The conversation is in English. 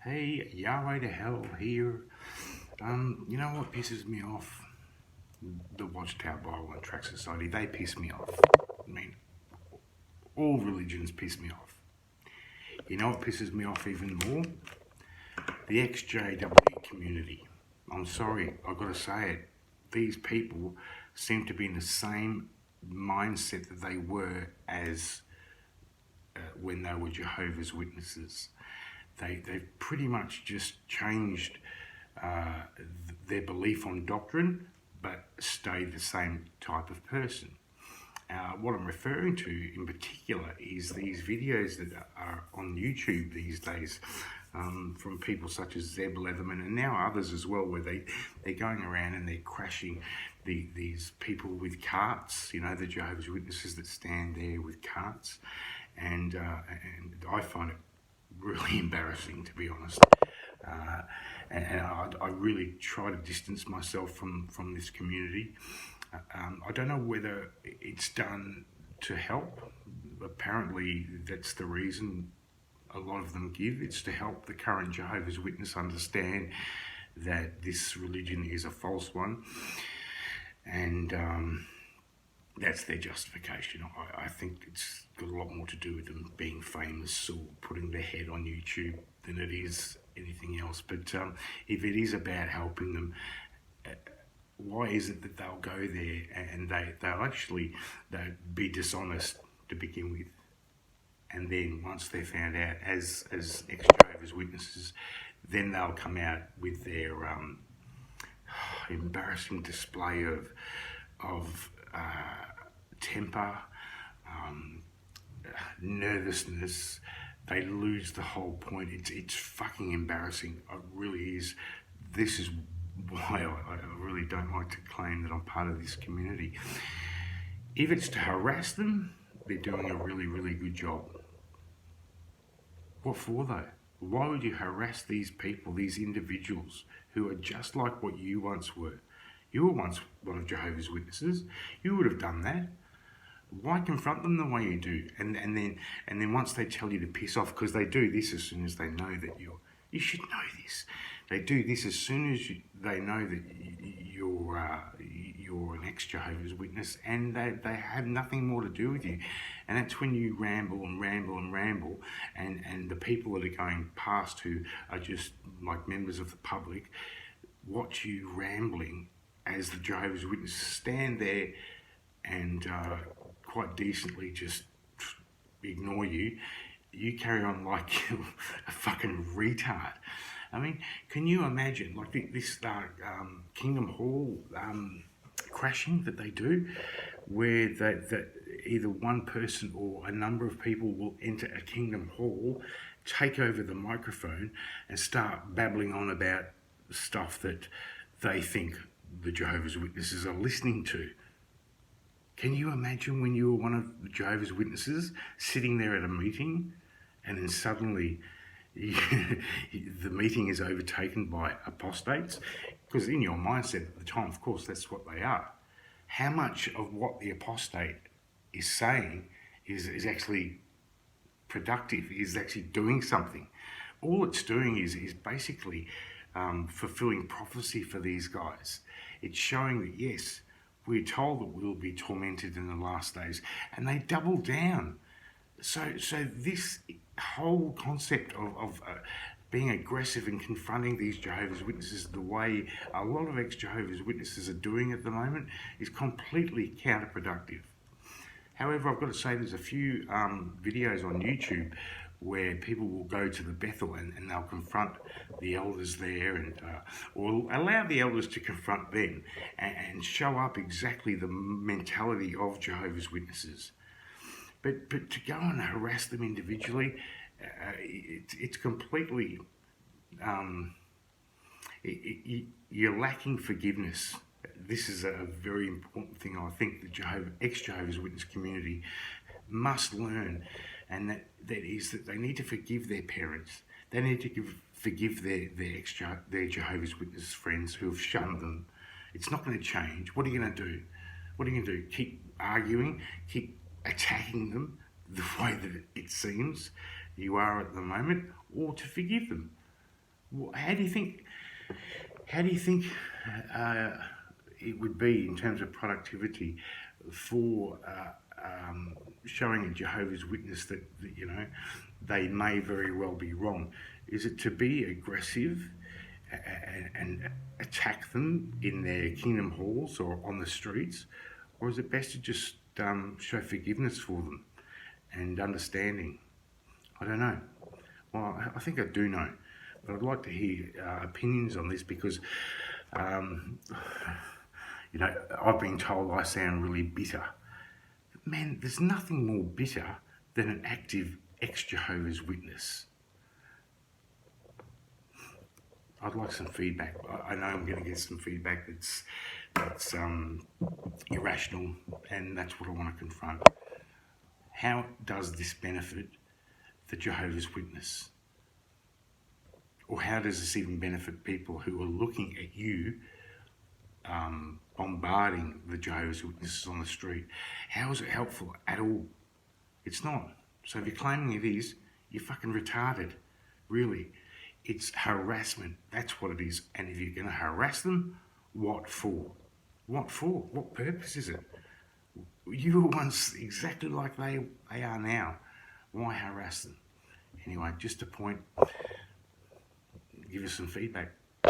Hey, Yahweh to hell here. You know what pisses me off? The Watchtower Bible and Tract Society, they piss me off. I mean, all religions piss me off. You know what pisses me off even more? The Exjw community. I'm sorry, I've got to say it. These people seem to be in the same mindset that they were as when they were Jehovah's Witnesses. They've pretty much just changed their belief on doctrine, but stayed the same type of person. What I'm referring to in particular is these videos that are on YouTube these days from people such as Zeb Leatherman and now others as well, where they're going around and they're crashing these people with carts, you know, the Jehovah's Witnesses that stand there with carts. And I find it really embarrassing, to be honest. And I really try to distance myself from this community. I don't know whether it's done to help. Apparently that's the reason a lot of them give. It's to help the current Jehovah's Witness understand that this religion is a false one. And that's their justification. I think it's got a lot more to do with them being famous or putting their head on YouTube than it is anything else. But if it is about helping them, why is it that they'll go there and they'll be dishonest to begin with? And then once they're found out as ex-Jehovah's Witnesses, then they'll come out with their embarrassing display of temper, nervousness. They lose the whole point. It's fucking embarrassing. It really is. This is why I really don't like to claim that I'm part of this community. If it's to harass them, they're doing a really, really good job. What for though? Why would you harass these people, these individuals who are just like what you once were? You were once one of Jehovah's Witnesses. You would have done that. Why confront them the way you do? And then once they tell you to piss off, because they do this as soon as they know that you should know this. They do this as soon as they know that you're an ex-Jehovah's Witness, and they have nothing more to do with you. And that's when you ramble and ramble and ramble, and the people that are going past who are just like members of the public watch you rambling as the Jehovah's Witnesses stand there and quite decently just ignore you. You carry on like a fucking retard. I mean, can you imagine like this Kingdom Hall crashing that they do, where that either one person or a number of people will enter a Kingdom Hall, take over the microphone and start babbling on about stuff that they think the Jehovah's Witnesses are listening to. Can you imagine when you were one of the Jehovah's Witnesses sitting there at a meeting and then suddenly the meeting is overtaken by apostates? Because in your mindset at the time, of course, that's what they are. How much of what the apostate is saying is actually productive, is actually doing something? All it's doing is basically fulfilling prophecy for these guys. It's showing that, yes, we're told that we'll be tormented in the last days, and they double down. So this whole concept of being aggressive and confronting these Jehovah's Witnesses the way a lot of ex-Jehovah's Witnesses are doing at the moment is completely counterproductive. However, I've got to say there's a few videos on YouTube where people will go to the Bethel and they'll confront the elders there, and or allow the elders to confront them and show up exactly the mentality of Jehovah's Witnesses. But to go and harass them individually, it's completely, you're lacking forgiveness. This is a very important thing I think the ex-Jehovah's Witness community must learn, and that is that they need to forgive their parents. They need to forgive their Jehovah's Witness friends who have shunned them. It's not going to change. What are you going to do? What are you going to do? Keep arguing? Keep attacking them the way that it seems you are at the moment, or to forgive them? How do you think? How do you think uh, it would be in terms of productivity for showing a Jehovah's Witness that they may very well be wrong? Is it to be aggressive and attack them in their kingdom halls or on the streets, or is it best to just show forgiveness for them and understanding? I don't know. Well, I think I do know, but I'd like to hear opinions on this because, um, I've been told I sound really bitter. Man, there's nothing more bitter than an active ex-Jehovah's Witness. I'd like some feedback. I know I'm going to get some feedback that's irrational, and that's what I want to confront. How does this benefit the Jehovah's Witness? Or how does this even benefit people who are looking at you bombarding the Jehovah's Witnesses on the street? How is it helpful at all? It's not. So if you're claiming it is, you're fucking retarded. Really. It's harassment. That's what it is. And if you're going to harass them, what for? What for? What purpose is it? You were once exactly like they are now. Why harass them? Anyway, just a point. Give us some feedback.